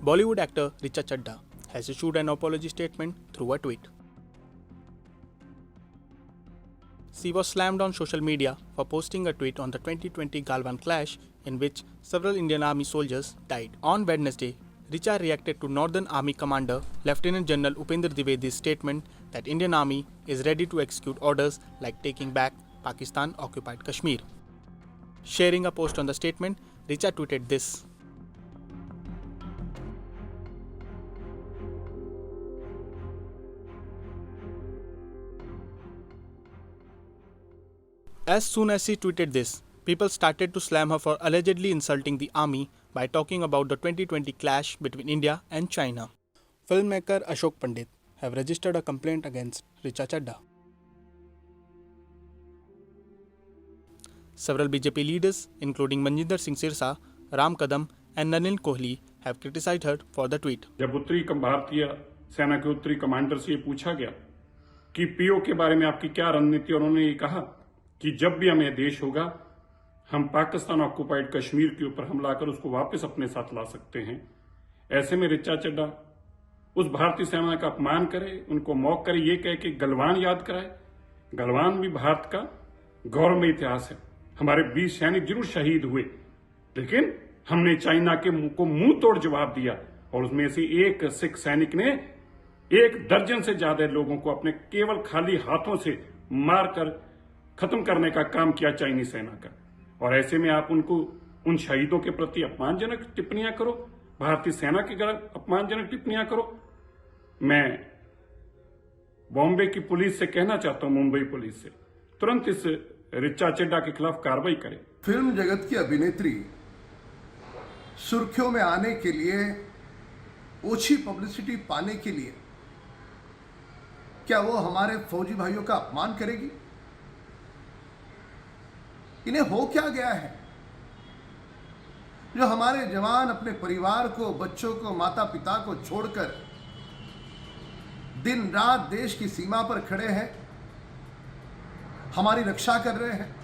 Bollywood actor Richa Chadha has issued an apology statement through a tweet. She was slammed on social media for posting a tweet on the 2020 Galwan clash in which several Indian Army soldiers died. On Wednesday, Richa reacted to Northern Army Commander Lieutenant General Upendra Dwivedi's statement that Indian Army is ready to execute orders like taking back Pakistan-occupied Kashmir. Sharing a post on the statement, Richa tweeted this. As soon as she tweeted this, people started to slam her for allegedly insulting the army by talking about the 2020 clash between India and China. Filmmaker Ashok Pandit have registered a complaint against Richa Chadha. Several BJP leaders, including Manjinder Singh Sirsa, Ram Kadam and Nanil Kohli, have criticized her for the tweet. जब उत्तरी भारतीय सेना के उत्तरी commander से ये पूछा गया कि पीओ के बारे में आपकी क्या रणनीति, और उन्होंने ये कहा कि जब भी हमें देश होगा हम पाकिस्तान ऑक्युपाइड कश्मीर के ऊपर हमला कर उसको वापस अपने साथ ला सकते हैं। ऐसे में रिचा चड्ढा उस भारतीय सेना का अपमान करे, उनको मौक करे, ये कह के गलवान याद कराए। गलवान भी भारत का गौरवमय इतिहास है। हमारे 20 सैनिक जरूर शहीद हुए, लेकिन हमने चाइना के मुंह को मुंह तोड़ जवाब दिया, और उसमें से एक सिख सैनिक ने 1 दर्जन से ज्यादा लोगों को अपने केवल खाली हाथों से मारकर खत्म करने का काम किया चाइनीज सेना का। और ऐसे में आप उनको उन शहीदों के प्रति अपमानजनक टिप्पणियां करो, भारतीय सेना की अपमानजनक टिप्पणियां करो। मैं बॉम्बे की पुलिस से कहना चाहता हूं, मुंबई पुलिस से तुरंत इस रिचा चड्ढा के खिलाफ कार्रवाई करे। फिल्म जगत की अभिनेत्री सुर्खियों में आने के लिए, ओछी पब्लिसिटी पाने के लिए क्या वो हमारे फौजी भाइयों का अपमान करेगी? इन्हें हो क्या गया है जो हमारे जवान अपने परिवार को, बच्चों को, माता पिता को छोड़कर दिन रात देश की सीमा पर खड़े हैं, हमारी रक्षा कर रहे हैं,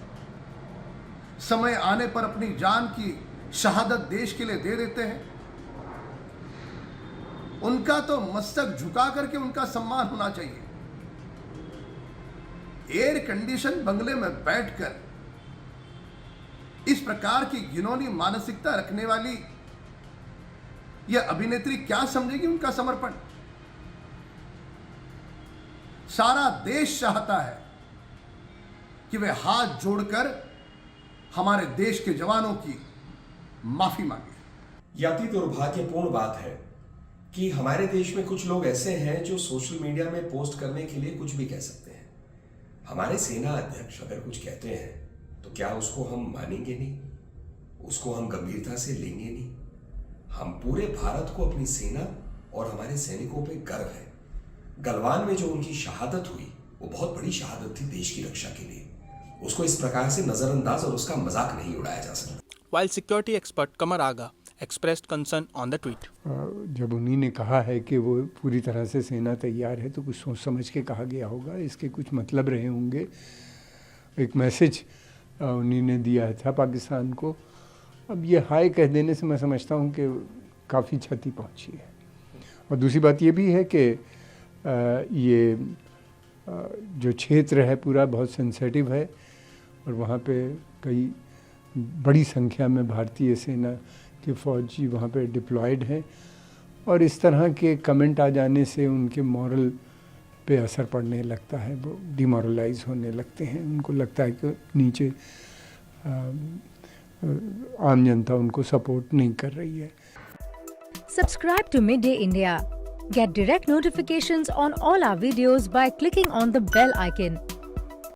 समय आने पर अपनी जान की शहादत देश के लिए दे देते हैं। उनका तो मस्तक झुका करके उनका सम्मान होना चाहिए। एयर कंडीशन बंगले में बैठकर इस प्रकार की घिनौनी मानसिकता रखने वाली यह अभिनेत्री क्या समझेगी उनका समर्पण? सारा देश चाहता है कि वे हाथ जोड़कर हमारे देश के जवानों की माफी मांगे। यह अति दुर्भाग्यपूर्ण बात है कि हमारे देश में कुछ लोग ऐसे हैं जो सोशल मीडिया में पोस्ट करने के लिए कुछ भी कह सकते हैं। हमारे सेना अध्यक्ष अगर कुछ कहते हैं तो क्या उसको हम मानेंगे नहीं? उसको हम गंभीरता से लेंगे नहीं? हम पूरे भारत को अपनी सेना और हमारे सैनिकों पे गर्व है। गलवान में जो उनकी शहादत हुई वो बहुत बड़ी शहादत थी देश की रक्षा के लिए। उसको इस प्रकार से नजरअंदाज और उसका मजाक नहीं उड़ाया जा सकता। While security expert Kamar Aga expressed concern on the tweet. जब उन्हीं ने कहा है कि वो पूरी तरह से सेना तैयार है तो कुछ सोच समझ के कहा गया होगा, इसके कुछ मतलब रहे होंगे। एक मैसेज उन्हीं ने दिया था पाकिस्तान को। अब ये हाय कह देने से मैं समझता हूँ कि काफ़ी क्षति पहुँची है। और दूसरी बात ये भी है कि ये जो क्षेत्र है पूरा बहुत सेंसिटिव है और वहाँ पे कई बड़ी संख्या में भारतीय सेना के फौजी वहाँ पे डिप्लॉयड हैं, और इस तरह के कमेंट आ जाने से उनके मॉरल पे असर पड़ने लगता है। वो डिमोरलाइज होने लगते हैं। उनको लगता है कि नीचे आम जनता उनको सपोर्ट नहीं कर रही है। Subscribe to Midday India. Get direct notifications on all our videos by clicking on the bell icon.